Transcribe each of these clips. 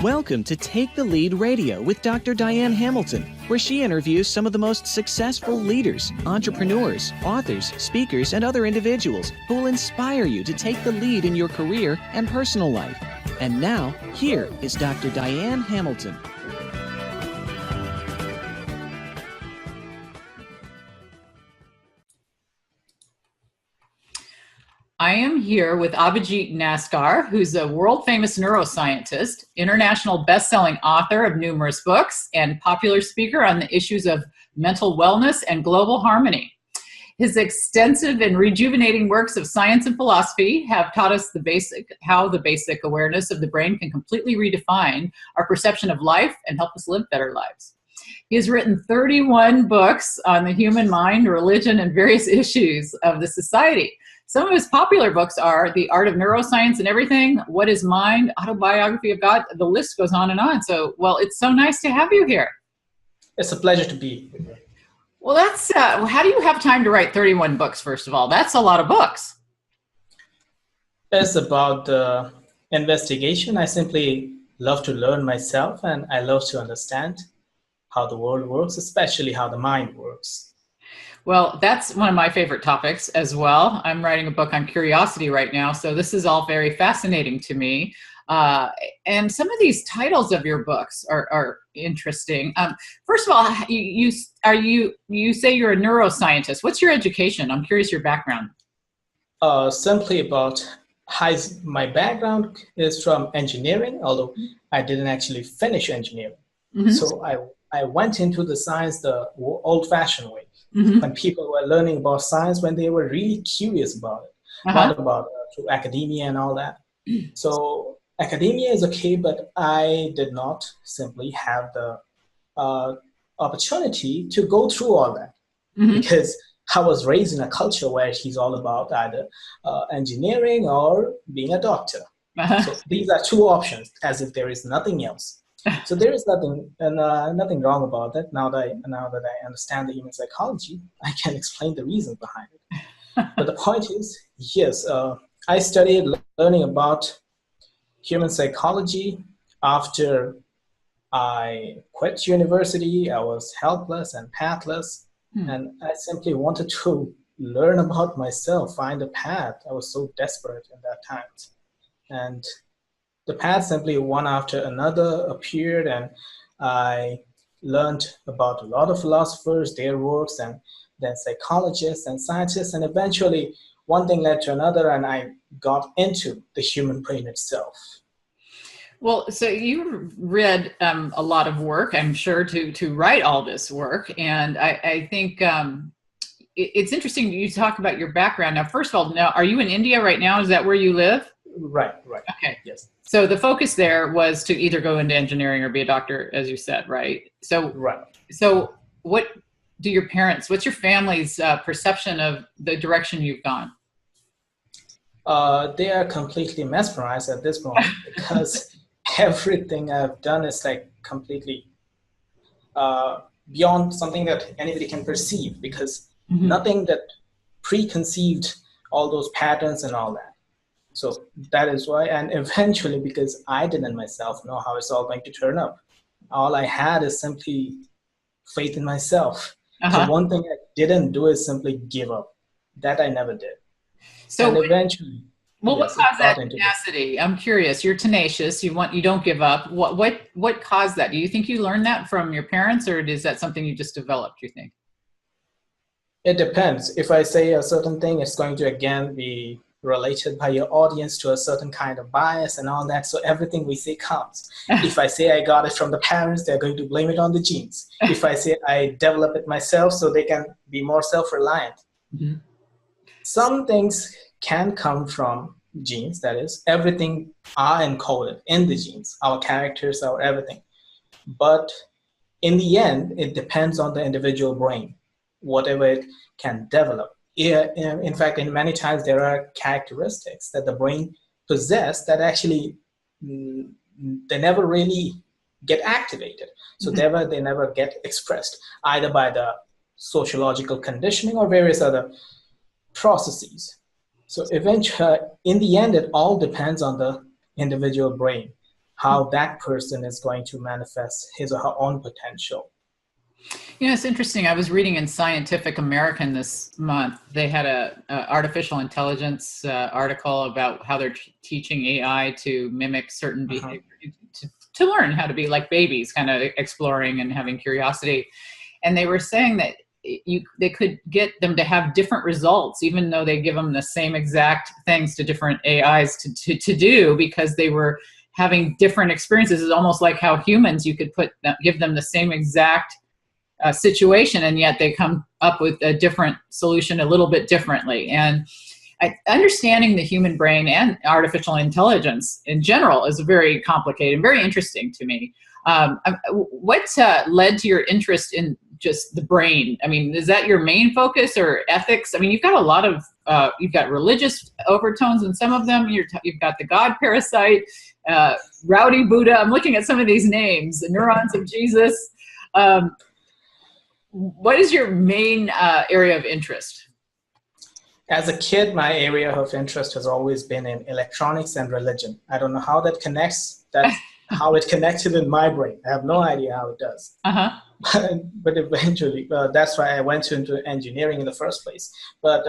Welcome to Take the Lead Radio with Dr. Diane Hamilton, where she interviews some of the most successful leaders, entrepreneurs, authors, speakers, and other individuals who will inspire you to take the lead in your career and personal life. And now, here is Dr. Diane Hamilton. I am here with Abhijit Naskar, who's a world-famous neuroscientist, international best-selling author of numerous books, and popular speaker on the issues of mental wellness and global harmony. His extensive and rejuvenating works of science and philosophy have taught us how the basic awareness of the brain can completely redefine our perception of life and help us live better lives. He has written 31 books on the human mind, religion, and various issues of the society. Some of his popular books are The Art of Neuroscience and Everything, What is Mind, Autobiography of God. The list goes on and on. So, well, it's so nice to have you here. It's a pleasure to be here. Well, that's how do you have time to write 31 books, first of all? That's a lot of books. It's about the investigation. I simply love to learn myself, and I love to understand how the world works, especially how the mind works. Well, that's one of my favorite topics as well. I'm writing a book on curiosity right now, so this is all very fascinating to me. And some of these titles of your books are interesting. First of all, you say you're a neuroscientist. What's your education? I'm curious your background. Simply about my background is from engineering, although I didn't actually finish engineering. Mm-hmm. So I went into the science the old-fashioned way. Mm-hmm. When people were learning about science, when they were really curious about it, not about through academia and all that. So academia is okay, but I did not simply have the opportunity to go through all that because I was raised in a culture where he's all about either engineering or being a doctor. So these are two options, as if there is nothing else. So there is nothing wrong about that. Now that I understand the human psychology, I can explain the reasons behind it. But the point is, yes, I studied learning about human psychology after I quit university. I was helpless and pathless, and I simply wanted to learn about myself, find a path. I was so desperate in that time, and the path simply one after another appeared, and I learned about a lot of philosophers, their works, and then psychologists and scientists, and eventually one thing led to another, and I got into the human brain itself. Well, so you read a lot of work, I'm sure, to write all this work, and I think it's interesting you talk about your background. Now, first of all, are you in India right now? Is that where you live? Right. Okay. Yes. So the focus there was to either go into engineering or be a doctor, as you said, right? So, right. So what's your family's perception of the direction you've gone? They are completely mesmerized at this moment because everything I've done is like completely beyond something that anybody can perceive, because nothing that preconceived all those patterns and all that. So that is why, and eventually, because I didn't myself know how it's all going to turn up, all I had is simply faith in myself. So one thing I didn't do is simply give up. That I never did. So and eventually, what caused that tenacity? I'm curious. You're tenacious. You don't give up. What caused that? Do you think you learned that from your parents, or is that something you just developed? Do you think? It depends. If I say a certain thing, it's going to again be related by your audience to a certain kind of bias and all that. So everything we say counts. If I say I got it from the parents, they're going to blame it on the genes. If I say I develop it myself so they can be more self-reliant. Some things can come from genes, that is, everything are encoded in the genes, our characters, our everything. But in the end, it depends on the individual brain, whatever it can develop. In fact, in many times there are characteristics that the brain possesses that actually they never really get activated. So they never get expressed either by the sociological conditioning or various other processes. So eventually, in the end, it all depends on the individual brain, how that person is going to manifest his or her own potential. It's interesting. I was reading in Scientific American this month. They had a artificial intelligence article about how they're teaching AI to mimic certain behavior, to learn how to be like babies, kind of exploring and having curiosity. And they were saying that they could get them to have different results, even though they give them the same exact things to different AIs to do, because they were having different experiences. It's almost like how humans, you could give them the same exact situation, and yet they come up with a different solution a little bit differently. And understanding the human brain and artificial intelligence in general is very complicated and very interesting to me. What led to your interest in just the brain? I mean, is that your main focus, or ethics? I mean, you've got a lot of, you've got religious overtones in some of them. You've got the God parasite, Rowdy Buddha. I'm looking at some of these names, the neurons of Jesus. What is your main area of interest? As a kid, my area of interest has always been in electronics and religion. I don't know how that connects. That's how it connected in my brain. I have no idea how it does. But eventually, that's why I went into engineering in the first place. But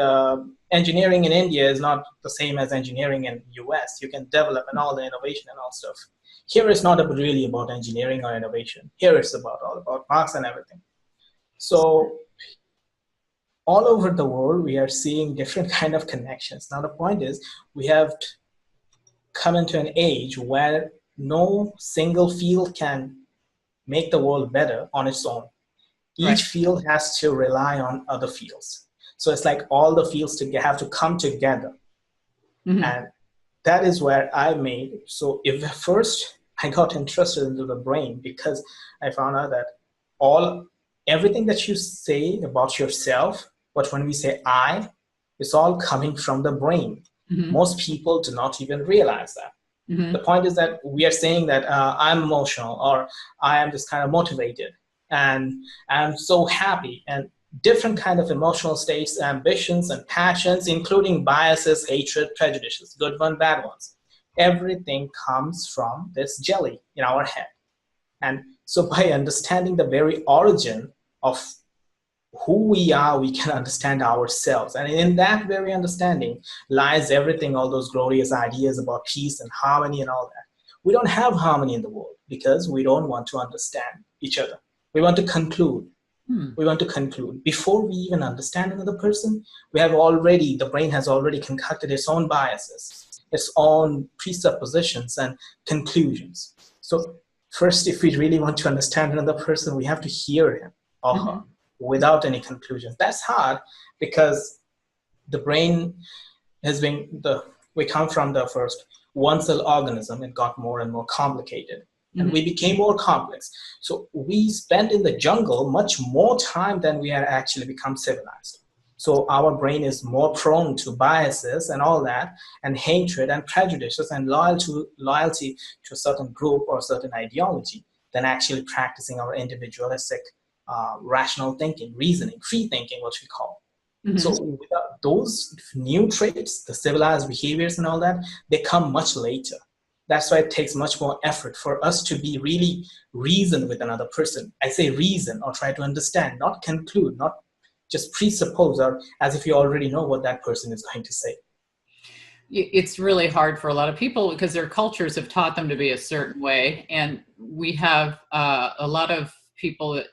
engineering in India is not the same as engineering in US. You can develop and all the innovation and all stuff. Here it's not really about engineering or innovation. Here it's all about marks and everything. So all over the world, we are seeing different kind of connections. Now, the point is, we have come into an age where no single field can make the world better on its own. Each field has to rely on other fields. So it's like all the fields have to come together. And that is where I made. So if first I got interested into the brain, because I found out that everything that you say about yourself, but when we say I, it's all coming from the brain. Most people do not even realize that. The point is that we are saying that I'm emotional, or I am just kind of motivated, and I'm so happy, and different kind of emotional states, ambitions and passions, including biases, hatred, prejudices, good ones, bad ones. Everything comes from this jelly in our head. And so by understanding the very origin of who we are, we can understand ourselves. And in that very understanding lies everything, all those glorious ideas about peace and harmony and all that. We don't have harmony in the world because we don't want to understand each other. We want to conclude. We want to conclude. Before we even understand another person, the brain has already concocted its own biases, its own presuppositions and conclusions. So first, if we really want to understand another person, we have to hear him or her without any conclusions. That's hard because the brain we come from the first one-cell organism. It got more and more complicated. And we became more complex. So we spent in the jungle much more time than we had actually become civilized. So our brain is more prone to biases and all that, and hatred and prejudices and loyalty to a certain group or certain ideology than actually practicing our individualistic rational thinking, reasoning, free thinking, what we call. So without those new traits, the civilized behaviors and all that, they come much later. That's why it takes much more effort for us to be really reason with another person. I say reason or try to understand, not conclude, not just presuppose or as if you already know what that person is going to say. It's really hard for a lot of people because their cultures have taught them to be a certain way. And we have a lot of people that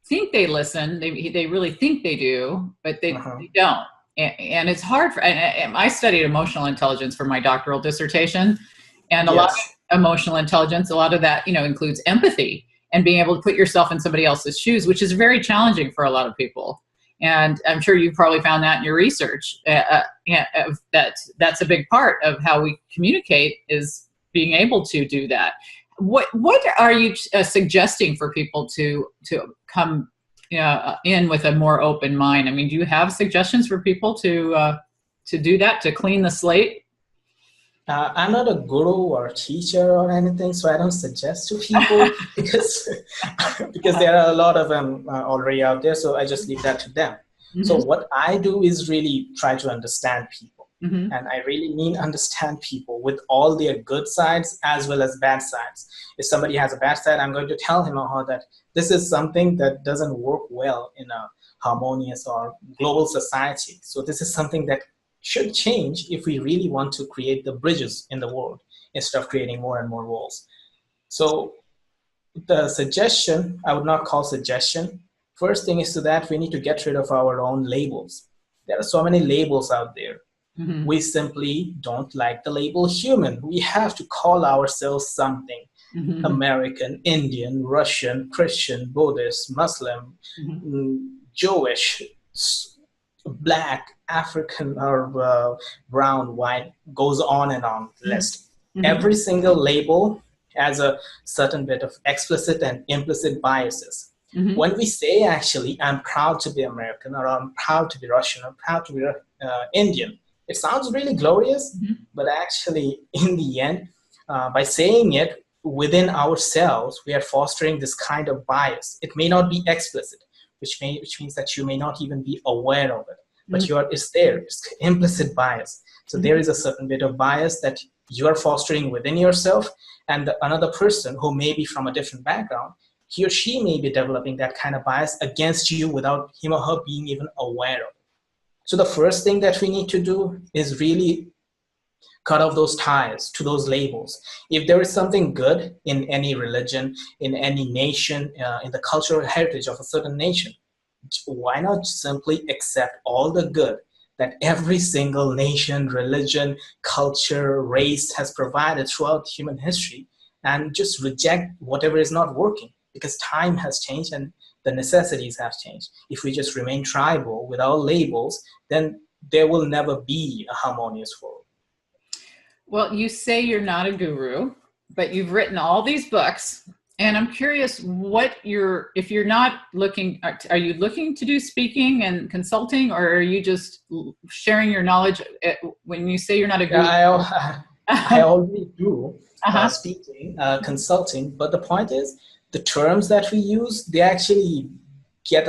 think they listen. They really think they do, but they don't. And it's hard I studied emotional intelligence for my doctoral dissertation. And a lot of emotional intelligence, a lot of that, includes empathy and being able to put yourself in somebody else's shoes, which is very challenging for a lot of people. And I'm sure you've probably found that in your research. That's a big part of how we communicate, is being able to do that. What are you suggesting for people to come in with a more open mind? I mean, do you have suggestions for people to do that, to clean the slate? I'm not a guru or a teacher or anything, so I don't suggest to people because there are a lot of them already out there, so I just leave that to them. So what I do is really try to understand people. Mm-hmm. And I really mean understand people with all their good sides as well as bad sides. If somebody has a bad side, I'm going to tell him or her that this is something that doesn't work well in a harmonious or global society. So this is something that should change if we really want to create the bridges in the world instead of creating more and more walls. So the suggestion, I would not call suggestion. First thing is to that we need to get rid of our own labels. There are so many labels out there. Mm-hmm. We simply don't like the label human. We have to call ourselves something. Mm-hmm. American, Indian, Russian, Christian, Buddhist, Muslim, Jewish, black, African, or brown, white, goes on and on list. Mm-hmm. Every single label has a certain bit of explicit and implicit biases. Mm-hmm. When we say, actually, I'm proud to be American, or I'm proud to be Russian, I'm proud to be Indian, it sounds really glorious, mm-hmm. but actually, in the end, by saying it within ourselves, we are fostering this kind of bias. It may not be explicit, which means that you may not even be aware of it, but mm-hmm. it's there. It's implicit bias. So there is a certain bit of bias that you are fostering within yourself, and another person who may be from a different background, he or she may be developing that kind of bias against you without him or her being even aware of it. So the first thing that we need to do is really cut off those ties to those labels. If there is something good in any religion, in any nation, in the cultural heritage of a certain nation, why not simply accept all the good that every single nation, religion, culture, race has provided throughout human history, and just reject whatever is not working? Because time has changed and the necessities have changed. If we just remain tribal without labels, then there will never be a harmonious world. Well, you say you're not a guru, but you've written all these books, and I'm curious if you're not looking, are you looking to do speaking and consulting, or are you just sharing your knowledge? When you say you're not a guru? I already do speaking, consulting, but the point is, the terms that we use, they actually get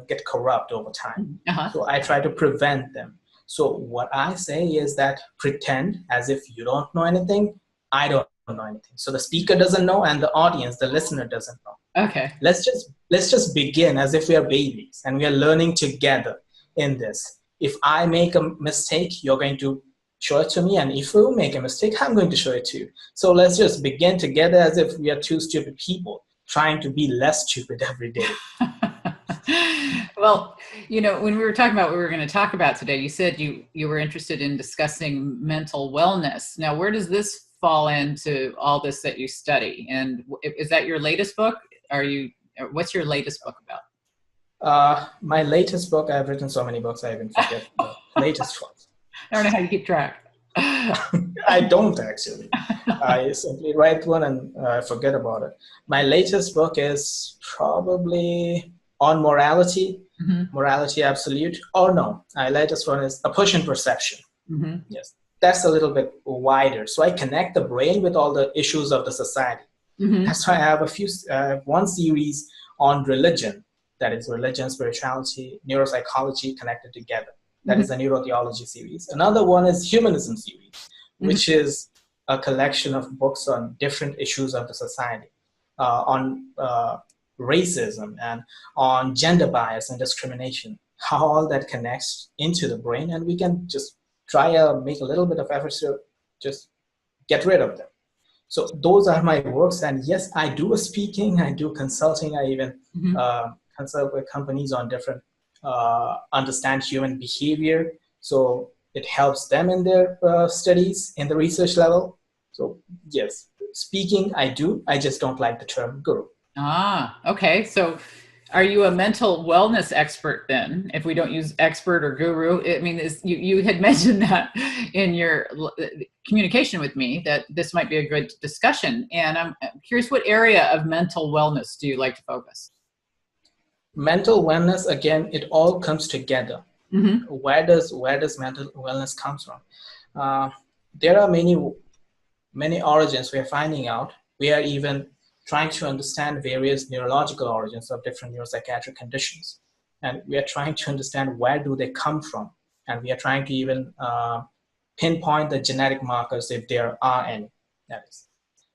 get corrupt over time. So I try to prevent them. So what I say is that pretend as if you don't know anything, I don't know anything. So the speaker doesn't know and the audience, the listener doesn't know. Okay. Let's just begin as if we are babies and we are learning together in this. If I make a mistake, you're going to show it to me, and if you make a mistake, I'm going to show it to you. So let's just begin together as if we are two stupid people trying to be less stupid every day. Well, when we were talking about what we were going to talk about today, you said you were interested in discussing mental wellness. Now, where does this fall into all this that you study? And is that your latest book? What's your latest book about? My latest book, I've written so many books, I even forget the latest one. I don't know how you keep track. I don't actually. I simply write one and I forget about it. My latest book is probably on morality, morality absolute, or no. My latest one is A Push in Perception. Yes, that's a little bit wider. So I connect the brain with all the issues of the society. That's why I have one series on religion, that is religion, spirituality, neuropsychology connected together. That is a neurotheology series. Another one is humanism series, which is a collection of books on different issues of the society, on racism and on gender bias and discrimination, how all that connects into the brain, and we can just try to make a little bit of effort to just get rid of them. So those are my works, and yes, I do speaking, I do consulting, I even consult with companies on different understand human behavior, so it helps them in their studies in the research level. So yes, speaking I do, I just don't like the term guru. Okay. So are you a mental wellness expert then, if we don't use expert or guru? I mean, you had mentioned that in your communication with me, that this might be a good discussion, and I'm curious, what area of mental wellness do you like to focus? Mental wellness, again, it all comes together. Where does mental wellness comes from? There are many origins we are finding out. We are even trying to understand various neurological origins of different neuropsychiatric conditions, and we are trying to understand where do they come from And we are trying to even pinpoint the genetic markers if there are any. That is.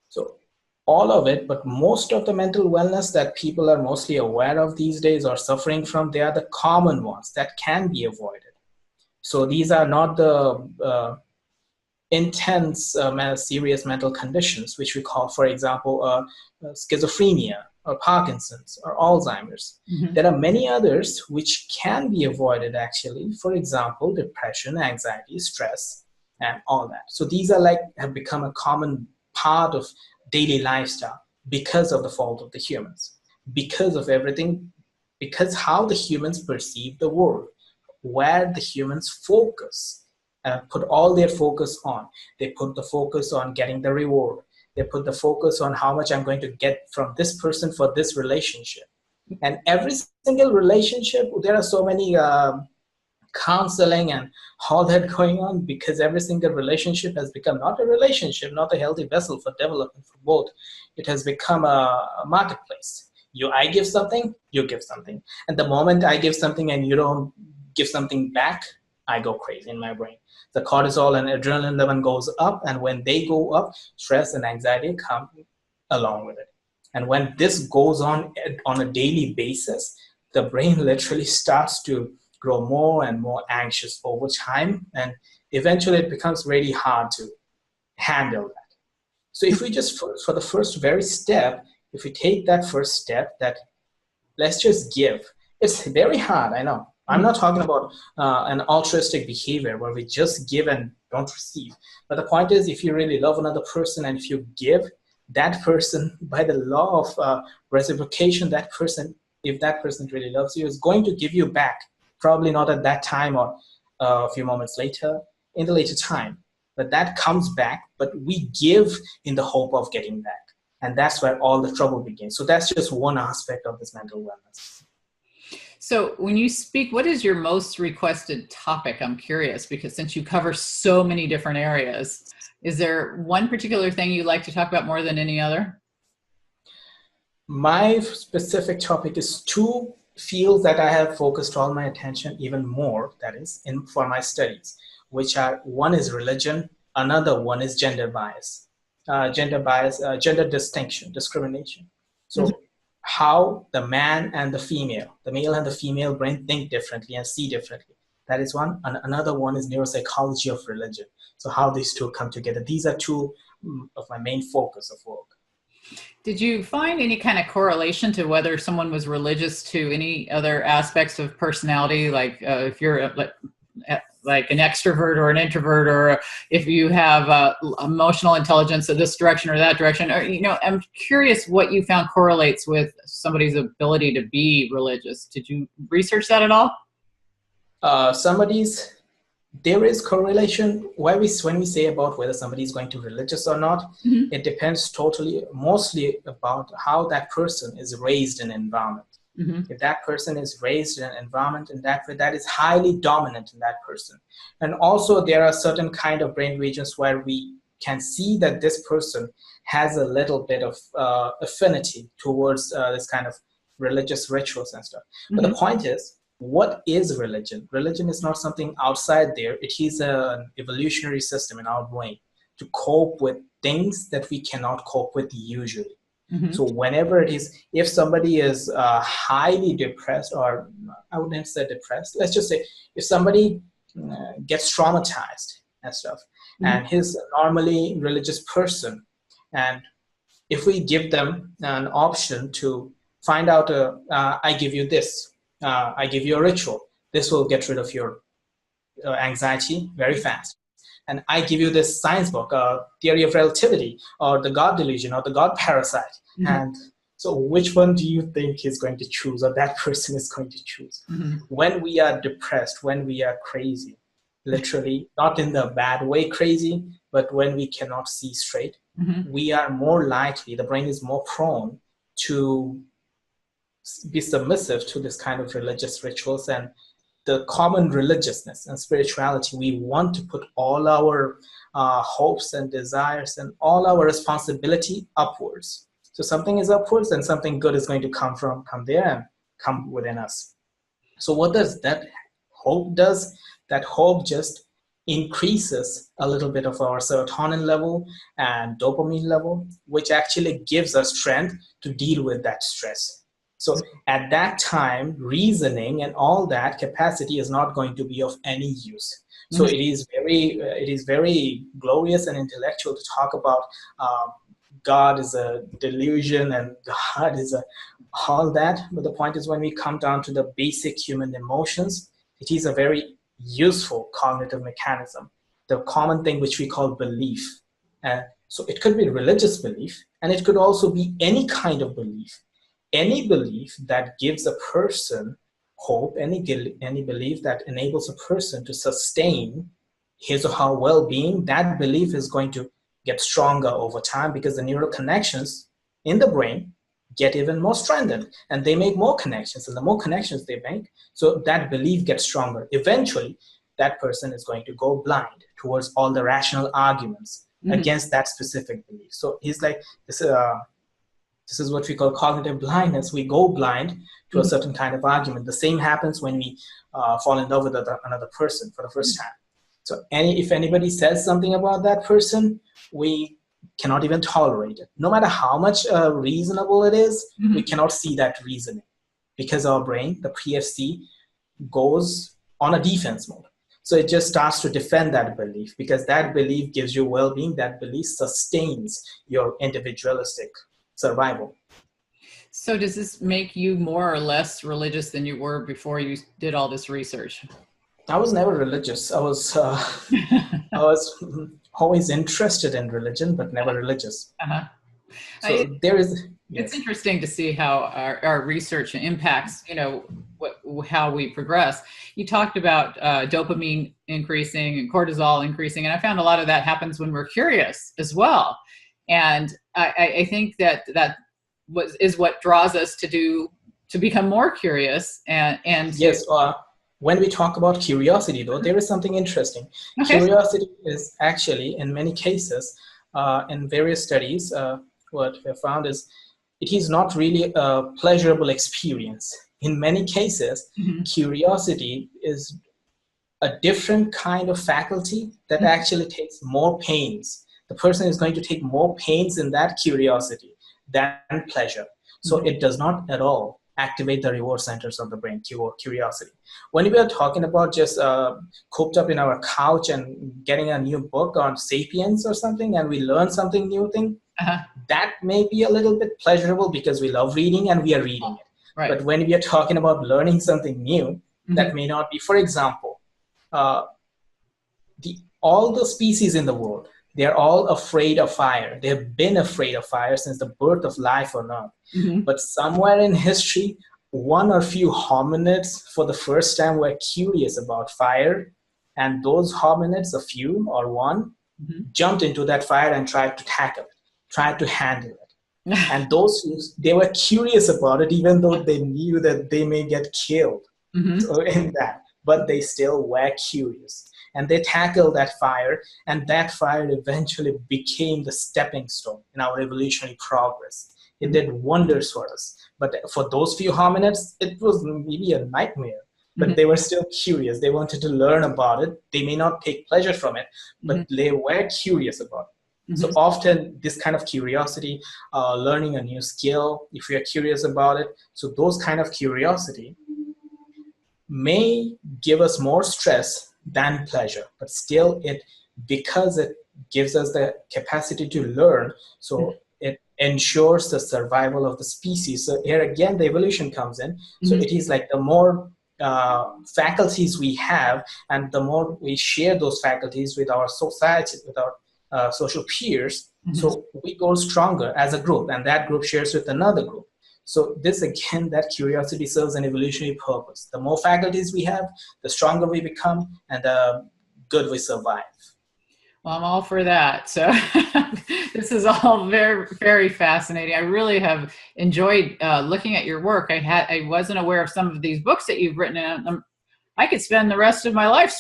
So all of it, but most of the mental wellness that people are mostly aware of these days or suffering from, they are the common ones that can be avoided. So these are not the intense, serious mental conditions, which we call, for example, schizophrenia or Parkinson's or Alzheimer's. Mm-hmm. There are many others which can be avoided, actually. For example, depression, anxiety, stress, and all that. So these are have become a common part of daily lifestyle because of the fault of the humans, because of everything, because how the humans perceive the world, where the humans focus. Put all their focus on. They put the focus on getting the reward. They put the focus on how much I'm going to get from this person for this relationship. And every single relationship, there are so many counseling and all that going on, because every single relationship has become not a relationship, not a healthy vessel for development for both. It has become a marketplace. I give something, you give something. And the moment I give something and you don't give something back, I go crazy in my brain. The cortisol and adrenaline level goes up, and when they go up, stress and anxiety come along with it. And when this goes on a daily basis, the brain literally starts to grow more and more anxious over time, and eventually it becomes really hard to handle that. So if we just, for the first very step, if we take that first step, that let's just give. It's very hard, I know. I'm not talking about an altruistic behavior where we just give and don't receive. But the point is, if you really love another person and if you give, that person, by the law of reciprocation, that person, if that person really loves you, is going to give you back. Probably not at that time or a few moments later, in the later time. But that comes back, but we give in the hope of getting back. And that's where all the trouble begins. So that's just one aspect of this mental wellness. So when you speak, what is your most requested topic? I'm curious, because since you cover so many different areas, is there one particular thing you like to talk about more than any other? My specific topic is two fields that I have focused all my attention even more, that is, for my studies, which are, one is religion, another one is gender bias, gender distinction, discrimination. So how the man and the female, the male and the female brain think differently and see differently. That is one. And another one is neuropsychology of religion. So how these two come together. These are two of my main focus of work. Did you find any kind of correlation to whether someone was religious to any other aspects of personality, like if you're like an extrovert or an introvert, or if you have emotional intelligence in this direction or that direction? Or, I'm curious what you found correlates with somebody's ability to be religious. Did you research that at all? There is correlation. When we say about whether somebody is going to be religious or not, it depends mostly about how that person is raised in an environment. If that person is raised in an environment in that way, that is highly dominant in that person. And also there are certain kind of brain regions where we can see that this person has a little bit of affinity towards this kind of religious rituals and stuff. But the point is, what is religion? Religion is not something outside there. It is an evolutionary system in our brain to cope with things that we cannot cope with usually. So whenever it is, if somebody is highly depressed, or I wouldn't say depressed, let's just say if somebody gets traumatized and stuff, and he's a normally religious person, and if we give them an option to find out, I give you this, I give you a ritual, this will get rid of your anxiety very fast. And I give you this science book, Theory of Relativity, or the God Delusion, or the God Parasite. And so which one do you think he's going to choose, or that person is going to choose? When we are depressed, when we are crazy, literally, not in the bad way crazy, but when we cannot see straight, we are more likely, the brain is more prone to be submissive to this kind of religious rituals and the common religiousness and spirituality. We want to put all our hopes and desires and all our responsibility upwards. So something is upwards and something good is going to come there and come within us. So what does that hope does? that hope just increases a little bit of our serotonin level and dopamine level, which actually gives us strength to deal with that stress. So at that time, reasoning and all that capacity is not going to be of any use. So it is very glorious and intellectual to talk about God is a delusion and God is all that. But the point is, when we come down to the basic human emotions, it is a very useful cognitive mechanism. The common thing which we call belief. So it could be religious belief, and it could also be any kind of belief. Any belief that gives a person hope, any belief that enables a person to sustain his or her well-being, that belief is going to get stronger over time, because the neural connections in the brain get even more strengthened, and they make more connections, and the more connections they make, so that belief gets stronger. Eventually, that person is going to go blind towards all the rational arguments against that specific belief. So he's like, this is what we call cognitive blindness. We go blind to a certain kind of argument. The same happens when we fall in love with another person for the first time. So if anybody says something about that person, we cannot even tolerate it. No matter how much reasonable it is, we cannot see that reasoning, because our brain, the PFC, goes on a defense mode. So it just starts to defend that belief, because that belief gives you well-being. That belief sustains your individualistic survival. So does this make you more or less religious than you were before you did all this research? I was never religious. I was always interested in religion, but never religious. So there is. Yes. It's interesting to see how our research impacts, how we progress. You talked about dopamine increasing and cortisol increasing, and I found a lot of that happens when we're curious as well. And I think that is what draws us to become more curious and yes. When we talk about curiosity, though, there is something interesting. Okay. Curiosity is actually, in many cases, in various studies, what we have found is it is not really a pleasurable experience. In many cases, curiosity is a different kind of faculty that actually takes more pains. The person is going to take more pains in that curiosity than pleasure. So it does not at all activate the reward centers of the brain, curiosity. When we are talking about just cooped up in our couch and getting a new book on Sapiens or something, and we learn something new thing, that may be a little bit pleasurable because we love reading and we are reading it. Right. But when we are talking about learning something new, that may not be. For example, all the species in the world, they're all afraid of fire. They've been afraid of fire since the birth of life on Earth. But somewhere in history, one or few hominids for the first time were curious about fire. And those hominids, a few or one, jumped into that fire and tried to tackle it, tried to handle it. And they were curious about it, even though they knew that they may get killed in that. But they still were curious. And they tackled that fire, and that fire eventually became the stepping stone in our evolutionary progress. It did wonders for us. But for those few hominids, it was maybe a nightmare. But they were still curious. They wanted to learn about it. They may not take pleasure from it, but they were curious about it. So often this kind of curiosity, learning a new skill, if you're curious about it, so those kind of curiosity may give us more stress than pleasure, but still because it gives us the capacity to learn, so it ensures the survival of the species. So here again, the evolution comes in. So it is like the more faculties we have, and the more we share those faculties with our society, with our social peers, so we go stronger as a group, and that group shares with another group. So this again, that curiosity serves an evolutionary purpose. The more faculties we have, the stronger we become, and the good we survive. Well, I'm all for that. So this is all very, very fascinating. I really have enjoyed looking at your work. I wasn't aware of some of these books that you've written. And I could spend the rest of my life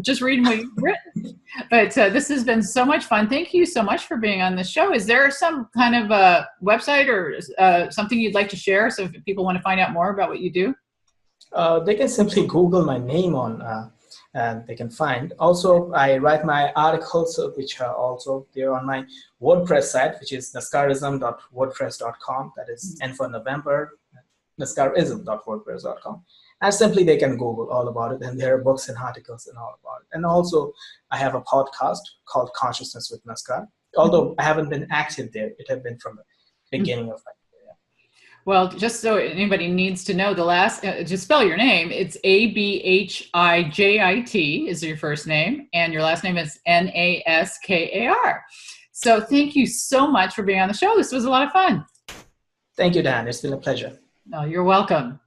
just reading what you've written. But this has been so much fun. Thank you so much for being on the show. Is there some kind of a website or something you'd like to share so if people want to find out more about what you do? They can simply Google my name on and they can find. Also, I write my articles, which are also there on my WordPress site, which is naskarism.wordpress.com. That is N for November, naskarism.wordpress.com. And simply they can Google all about it, and there are books and articles and all about it. And also, I have a podcast called Consciousness with Naskar. Although I haven't been active there, it had been from the beginning of my career. Well, just so anybody needs to know, the last, just spell your name. It's Abhijit is your first name, and your last name is Naskar. So thank you so much for being on the show. This was a lot of fun. Thank you, Dan. It's been a pleasure. No, you're welcome.